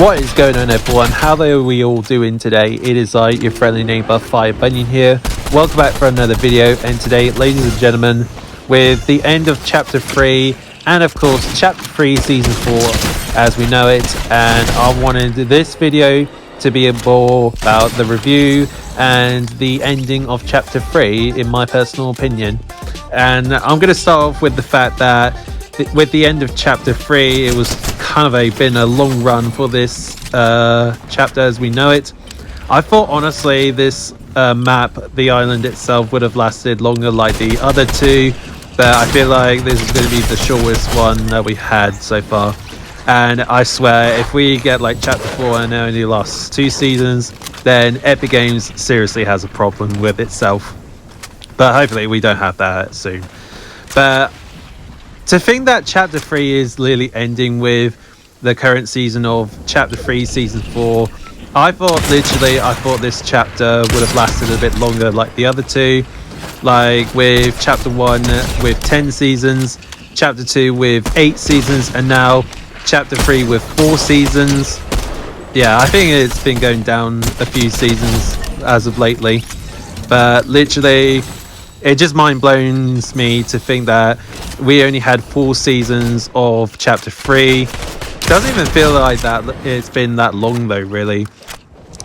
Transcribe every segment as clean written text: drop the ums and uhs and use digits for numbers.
What is going on, everyone? How are we all doing today? It is I, your friendly neighbor Fire Bunyan here. Welcome back for another video, and today, ladies and gentlemen, with the end of chapter 3 and of course chapter 3 season 4 as we know it, and I wanted this video to be more about the review and the ending of chapter 3 in my personal opinion. And I'm going to start off with the fact that with the end of chapter 3, it was kind of been a long run for this chapter as we know it. I thought honestly this map, the island itself, would have lasted longer like the other two, but I feel like this is going to be the shortest one that we've had so far. And I swear, if we get like chapter 4 and it only lasts 2 seasons, then Epic Games seriously has a problem with itself. But hopefully we don't have that soon. But to think that chapter 3 is literally ending with the current season of chapter 3 season 4, I thought this chapter would have lasted a bit longer like the other two, like with chapter 1 with 10 seasons, chapter 2 with 8 seasons, and now chapter 3 with 4 seasons. Yeah, I think it's been going down a few seasons as of lately, but literally it just mind blows me to think that we only had 4 seasons of chapter 3. Doesn't even feel like that it's been that long though, really,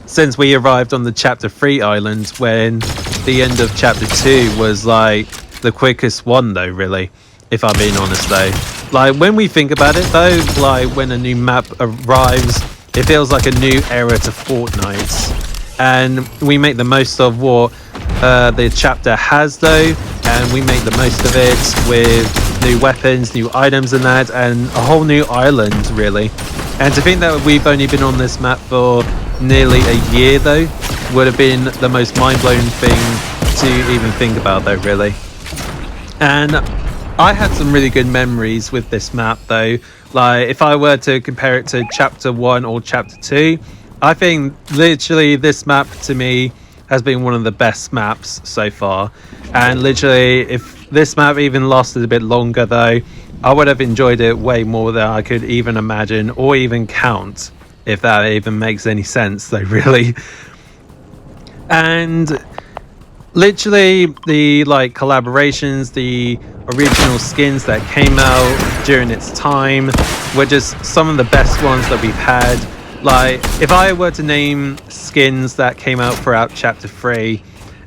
since we arrived on the chapter 3 island, when the end of chapter 2 was like the quickest one though, really, if I'm being honest though. Like when we think about it though, like when a new map arrives, it feels like a new era to Fortnite, and we make the most of what the chapter has though, and we make the most of it with new weapons, new items and that, and a whole new island really. And to think that we've only been on this map for nearly a year though would have been the most mind-blowing thing to even think about though, really. And I had some really good memories with this map though. Like if I were to compare it to chapter 1 or chapter 2, I think literally this map to me has been one of the best maps so far. And literally if this map even lasted a bit longer though, I would have enjoyed it way more than I could even imagine or even count, if that even makes any sense though, really. And literally the like collaborations, the original skins that came out during its time were just some of the best ones that we've had. Like if I were to name skins that came out throughout chapter 3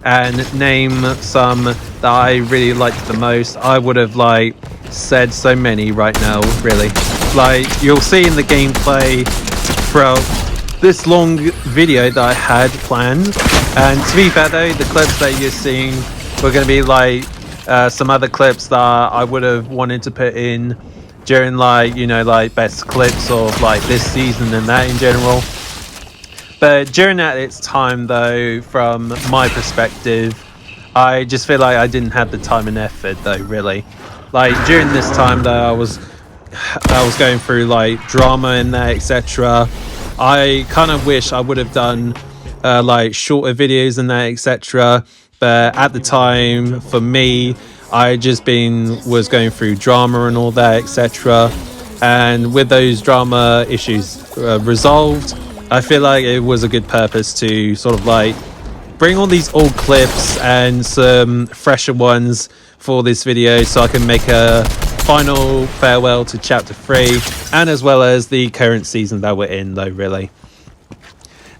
and name some that I really liked the most, I would have like said so many right now, really. Like you'll see in the gameplay throughout this long video that I had planned. And to be fair though, the clips that you're seeing were going to be like some other clips that I would have wanted to put in during like, you know, like best clips of like this season and that in general. But during that its time though, from my perspective, I just feel like I didn't have the time and effort though, really. Like during this time though, I was going through like drama and that, etc. I kind of wish I would have done like shorter videos and that, etc. But at the time, for me, I just was going through drama and all that, etc. And with those drama issues resolved, I feel like it was a good purpose to sort of like bring all these old clips and some fresher ones for this video, so I can make a final farewell to chapter 3 and as well as the current season that we're in though, really.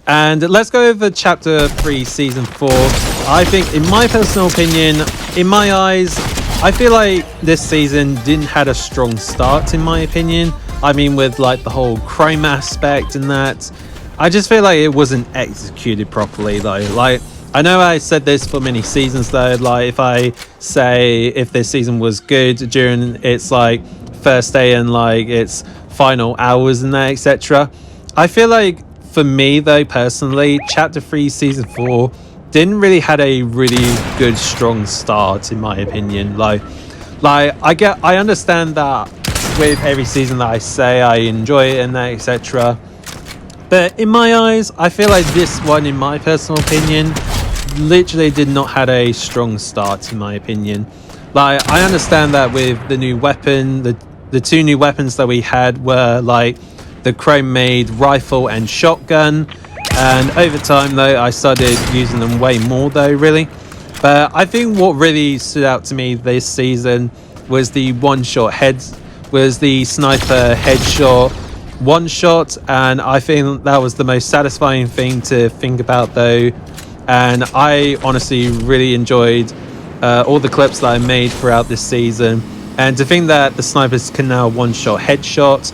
And let's go over chapter 3 season 4. I think, in my personal opinion, in my eyes, I feel like this season didn't have a strong start, in my opinion. I mean, with like the whole crime aspect and that, I just feel like it wasn't executed properly though. Like I know I said this for many seasons though, like if I say if this season was good during its like first day and like its final hours and that, etc. I feel like for me though, personally, chapter 3 season 4 didn't really had a really good strong start, in my opinion. Like I understand that with every season that I say I enjoy it and that, etc. But in my eyes, I feel like this one, in my personal opinion, literally did not have a strong start, in my opinion. Like I understand that with the new weapon, the 2 new weapons that we had were like the chrome made rifle and shotgun, and over time though I started using them way more though, really. But I think what really stood out to me this season was the one-shot heads, was the sniper headshot one shot, and I think that was the most satisfying thing to think about though. And I honestly really enjoyed all the clips that I made throughout this season, and to think that the snipers can now one-shot headshot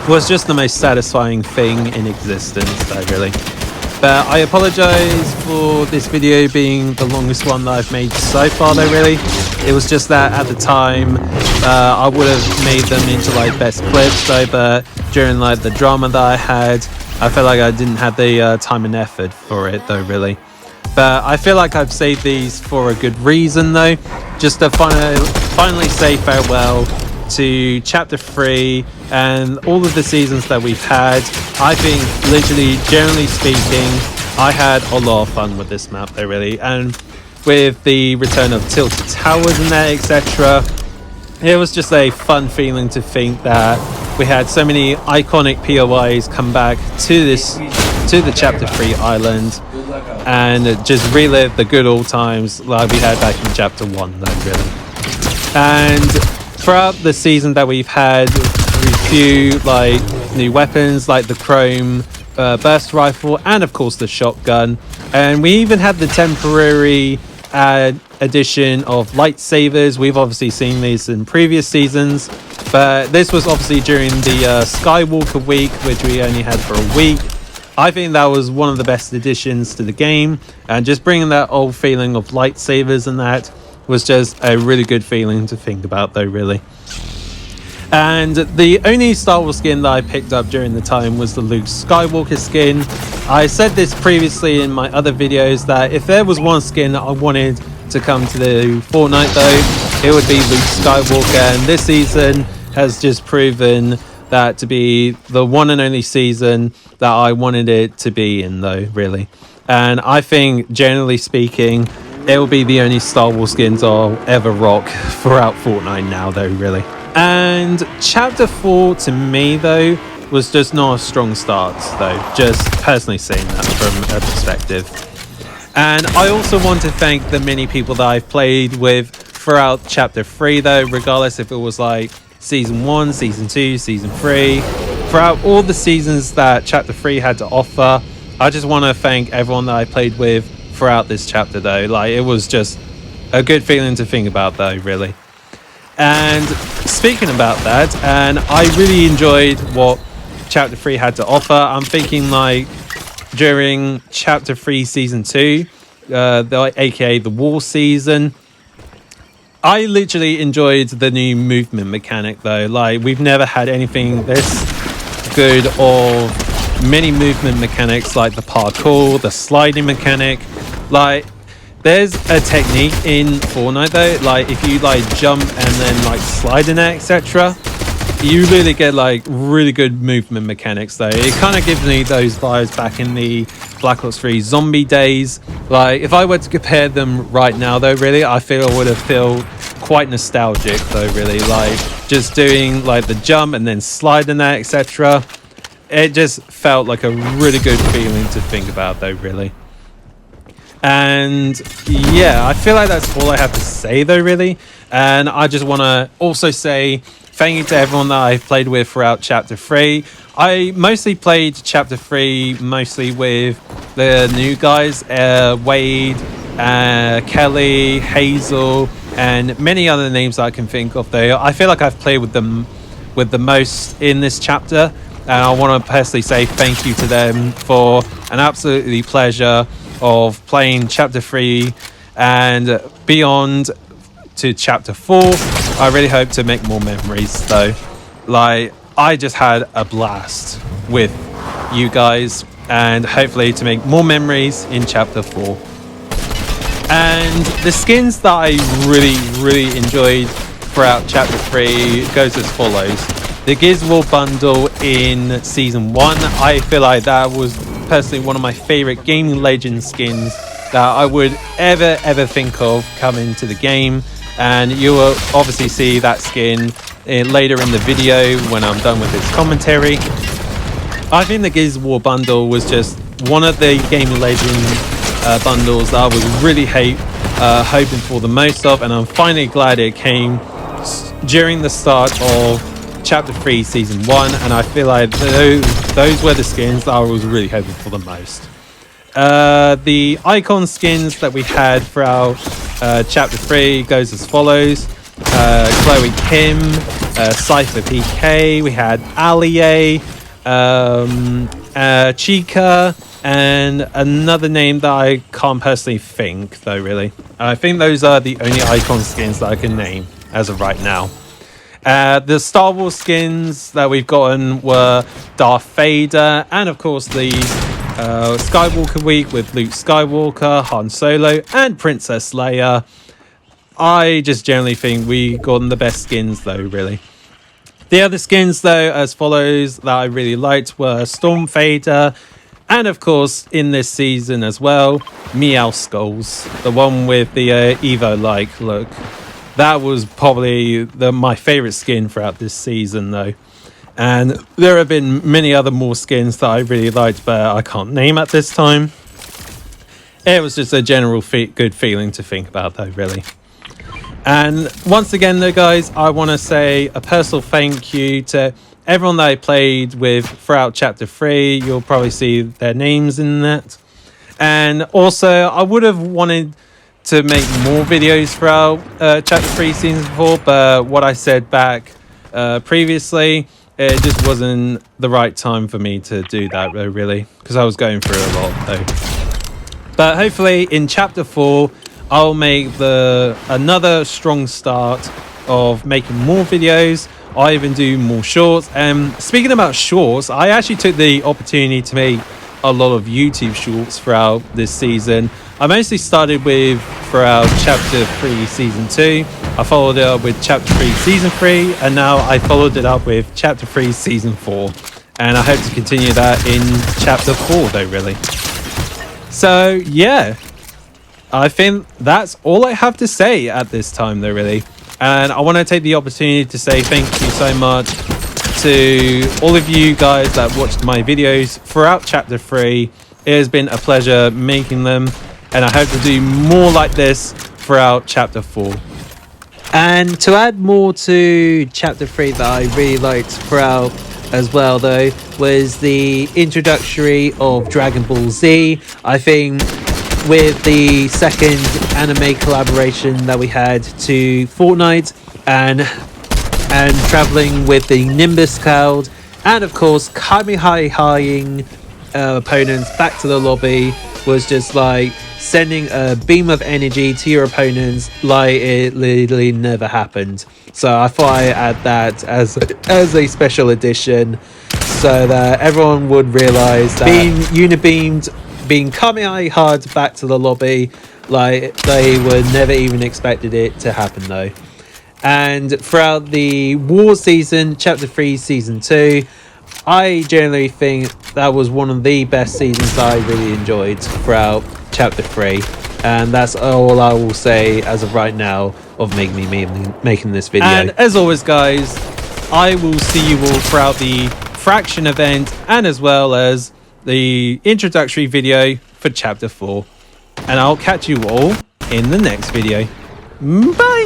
was just the most satisfying thing in existence though, really. But I apologize for this video being the longest one that I've made so far though, really. It was just that at the time I would have made them into like best clips though, but during like the drama that I had, I felt like I didn't have the time and effort for it though, really. But I feel like I've saved these for a good reason though, just to finally say farewell to Chapter 3 and all of the seasons that we've had. I think, literally, generally speaking, I had a lot of fun with this map though, really. And with the return of Tilted Towers and that, etc., it was just a fun feeling to think that we had so many iconic POIs come back to the Chapter 3 island and just relive the good old times like we had back in Chapter 1 though, really. And throughout the season that we've had a few like new weapons like the chrome burst rifle and of course the shotgun, and we even had the temporary addition of lightsabers. We've obviously seen these in previous seasons, but this was obviously during the Skywalker week, which we only had for a week. I think that was one of the best additions to the game, and just bringing that old feeling of lightsabers and that was just a really good feeling to think about though, really. And the only Star Wars skin that I picked up during the time was the Luke Skywalker skin. I said this previously in my other videos that if there was one skin I wanted to come to the Fortnite though, it would be Luke Skywalker, and this season has just proven that to be the one and only season that I wanted it to be in though, really. And I think, generally speaking, it will be the only Star Wars skins I'll ever rock throughout Fortnite now though, really. And Chapter 4 to me though was just not a strong start though, just personally saying that from a perspective. And I also want to thank the many people that I've played with throughout Chapter 3 though, regardless if it was like Season 1, Season 2, Season 3. Throughout all the seasons that Chapter 3 had to offer, I just want to thank everyone that I played with throughout this chapter though. Like, it was just a good feeling to think about though, really. And speaking about that, and I really enjoyed what Chapter 3 had to offer. I'm thinking like during Chapter 3 Season 2, aka the War Season, I literally enjoyed the new movement mechanic though. Like, we've never had anything this good of many movement mechanics, like the parkour, the sliding mechanic. Like, there's a technique in Fortnite though, like if you like jump and then like slide in it, etc., you really get like really good movement mechanics though. It kind of gives me those vibes back in the Black Ops 3 zombie days. Like, if I were to compare them right now though, really, I feel I would have felt quite nostalgic though, really. Like, just doing like the jump and then sliding that, etc., it just felt like a really good feeling to think about though, really. And yeah, I feel like that's all I have to say though, really. And I just want to also say thank you to everyone that I've played with throughout Chapter 3. I mostly played Chapter 3 mostly with the new guys, Wade, Kelly, Hazel, and many other names that I can think of though. I feel like I've played with them with the most in this chapter, and I want to personally say thank you to them for an absolutely pleasure of playing Chapter 3 and beyond to Chapter 4. I really hope to make more memories though. Like, I just had a blast with you guys, and hopefully to make more memories in Chapter 4. And the skins that I really enjoyed throughout Chapter 3 goes as follows. The Gizwall bundle in Season 1, I feel like that was personally one of my favorite Gaming Legends skins that I would ever think of coming to the game. And you will obviously see that skin later in the video when I'm done with its commentary. I think the Gears of War bundle was just one of the Game Legend bundles that I was really hoping for the most of, and I'm finally glad it came during the start of Chapter 3 Season 1, and I feel like those were the skins that I was really hoping for the most. The icon skins that we had throughout Chapter 3 goes as follows. Chloe Kim, Cypher PK, we had Allie, Chica, and another name that I can't personally think, though, really. I think those are the only icon skins that I can name as of right now. The Star Wars skins that we've gotten were Darth Vader, and of course the Skywalker Week with Luke Skywalker, Han Solo, and Princess Leia. I just generally think we gotten the best skins, though, really. The other skins, though, as follows, that I really liked were Storm Vader, and of course, in this season as well, Meow Skulls, the one with the Evo-like look. That was probably my favourite skin throughout this season, though. And there have been many other more skins that I really liked, but I can't name at this time. It was just a general good feeling to think about, though, really. And once again, though, guys, I want to say a personal thank you to everyone that I played with throughout Chapter 3. You'll probably see their names in that. And also, I would have wanted to make more videos throughout Chapter 3 Season 4, but what I said back previously, it just wasn't the right time for me to do that, really, because I was going through a lot, though. But hopefully, in Chapter 4, I'll make another strong start of making more videos. I even do more shorts. And speaking about shorts, I actually took the opportunity to make a lot of YouTube shorts throughout this season. I mostly started with throughout Chapter 3 Season 2. I followed it up with Chapter 3 Season 3, and now I followed it up with Chapter 3 Season 4. And I hope to continue that in Chapter 4, though, really. So, yeah. I think that's all I have to say at this time, though, really. And I want to take the opportunity to say thank you so much to all of you guys that watched my videos throughout Chapter 3. It has been a pleasure making them, and I hope to do more like this throughout Chapter 4. And to add more to Chapter 3 that I really liked throughout as well, though, was the introductory of Dragon Ball Z. I think with the second anime collaboration that we had to Fortnite, and traveling with the Nimbus Cloud, and of course Kamehamehaing opponents back to the lobby, was just like sending a beam of energy to your opponents like it literally never happened. So I thought I'd add that as a special edition, so that everyone would realize that being unibeamed, being Kamehameha back to the lobby, like they were never even expected it to happen, though. And throughout the war season, Chapter 3 Season 2, I generally think that was one of the best seasons that I really enjoyed throughout Chapter 3. And that's all I will say as of right now of making this video. And as always, guys, I will see you all throughout the Fraction event, and as well as the introductory video for Chapter 4. And I'll catch you all in the next video. Bye!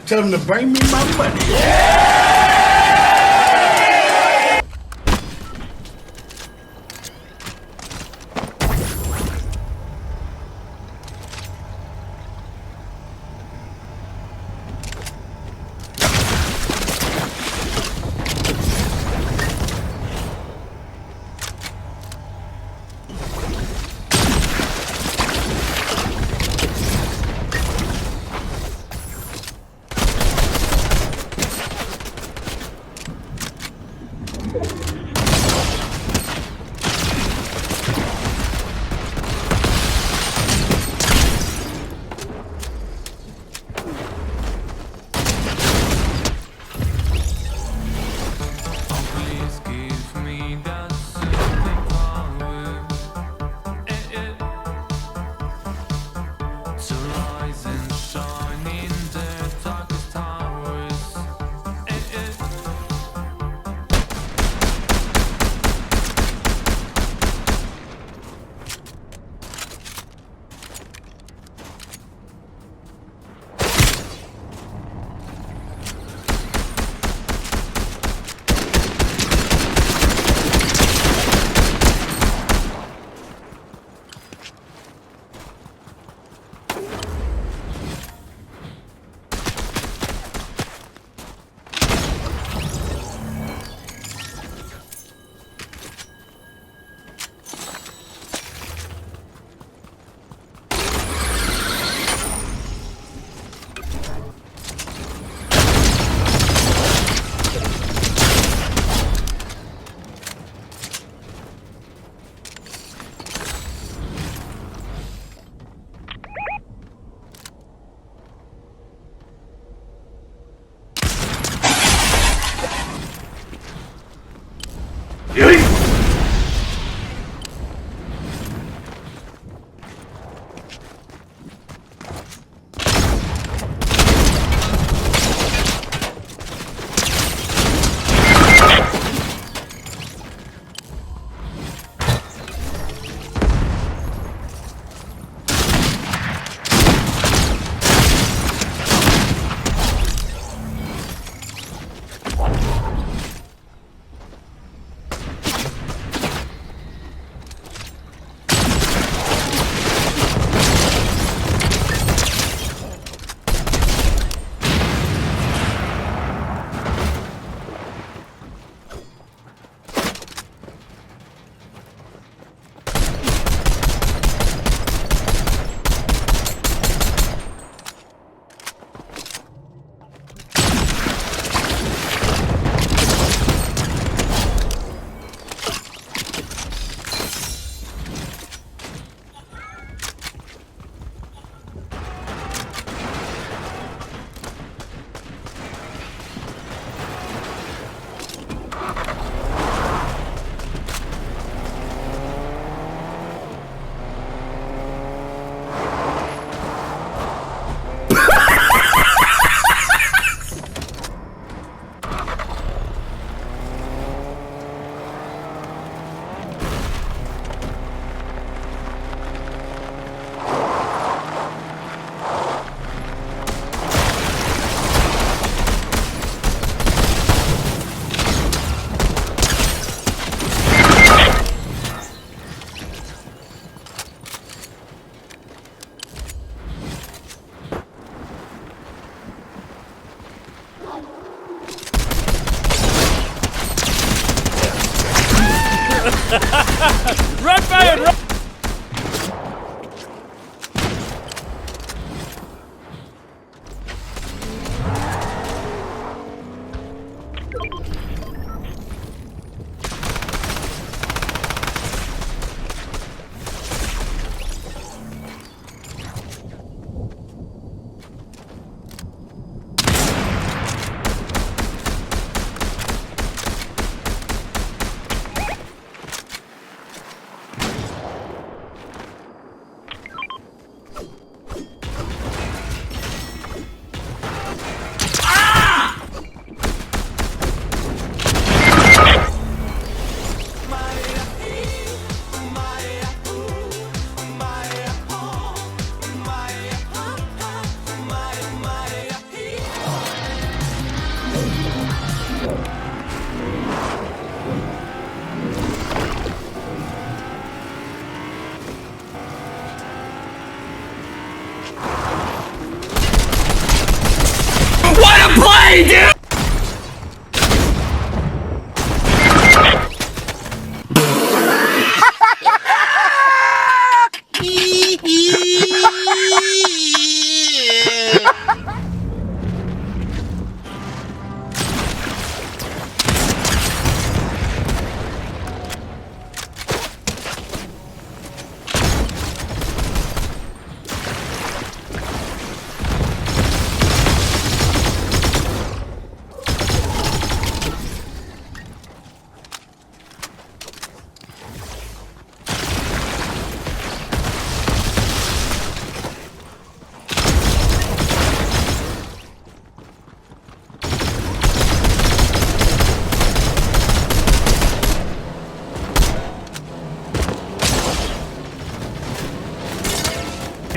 Tell them to bring me my money.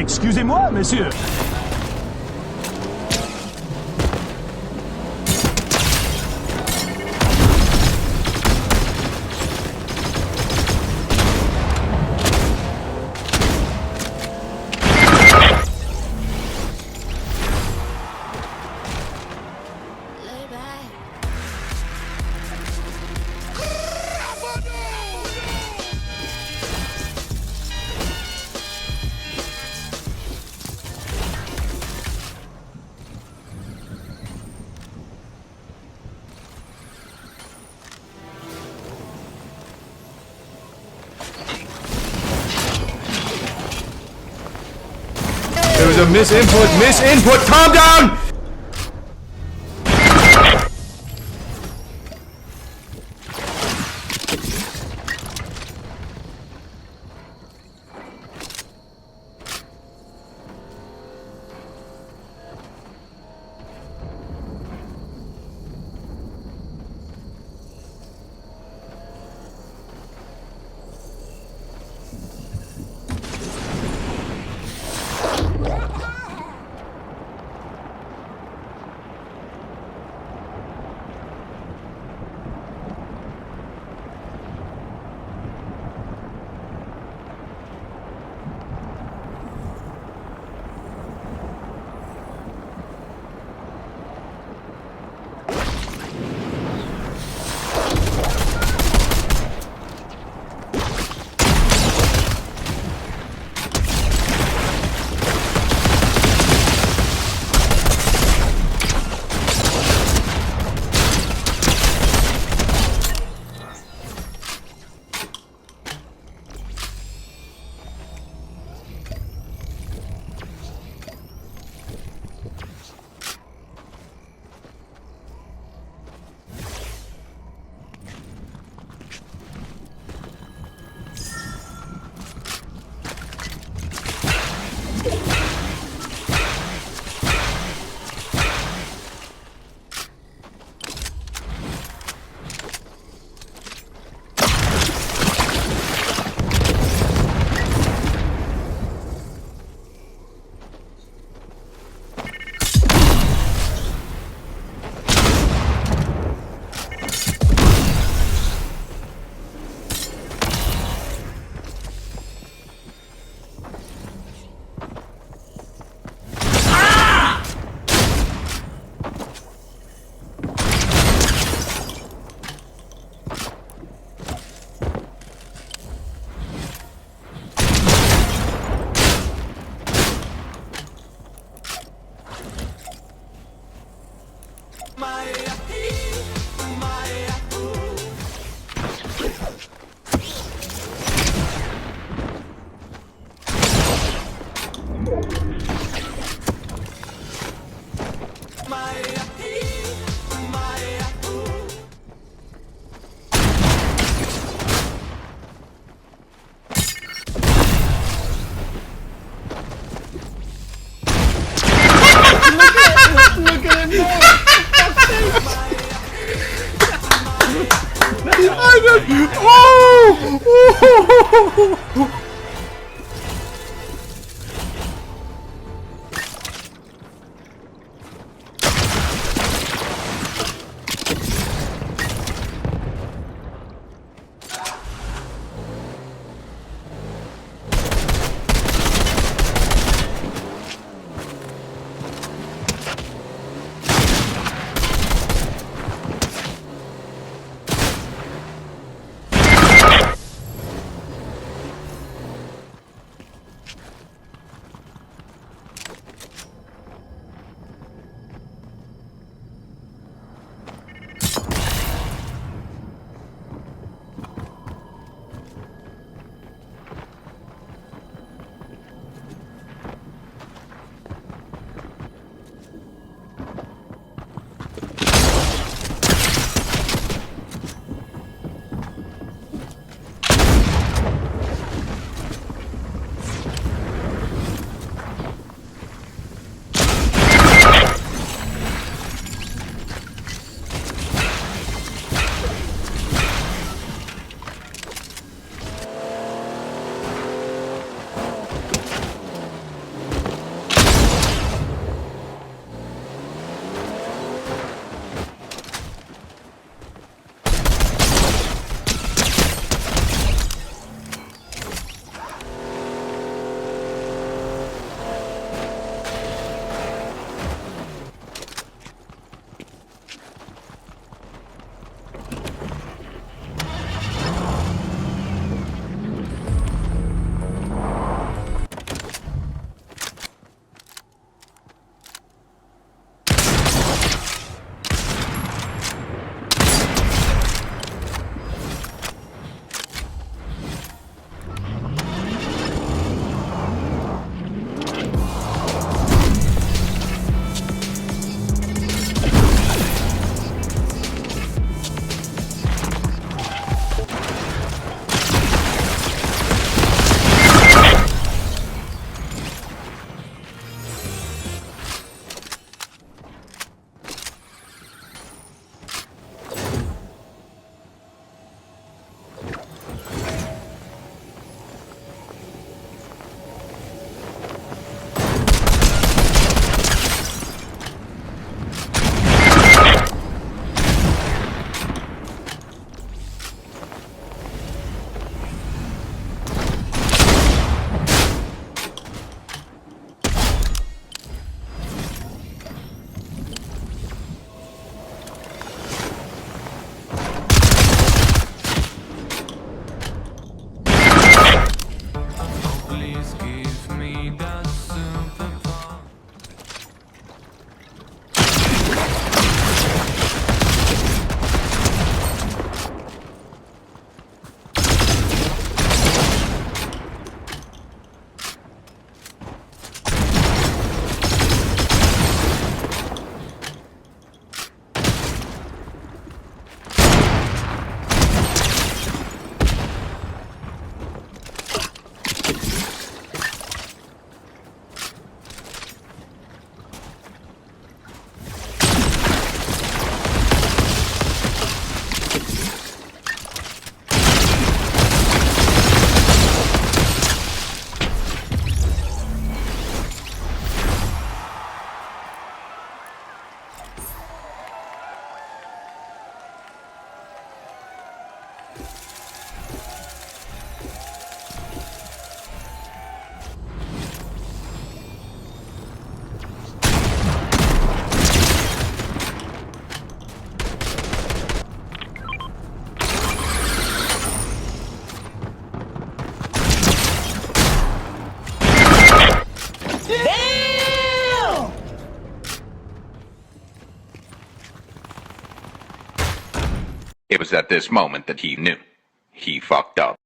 Excusez-moi, monsieur. There was a misinput, calm down! It was at this moment that he knew. He fucked up.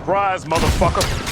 Surprise, motherfucker.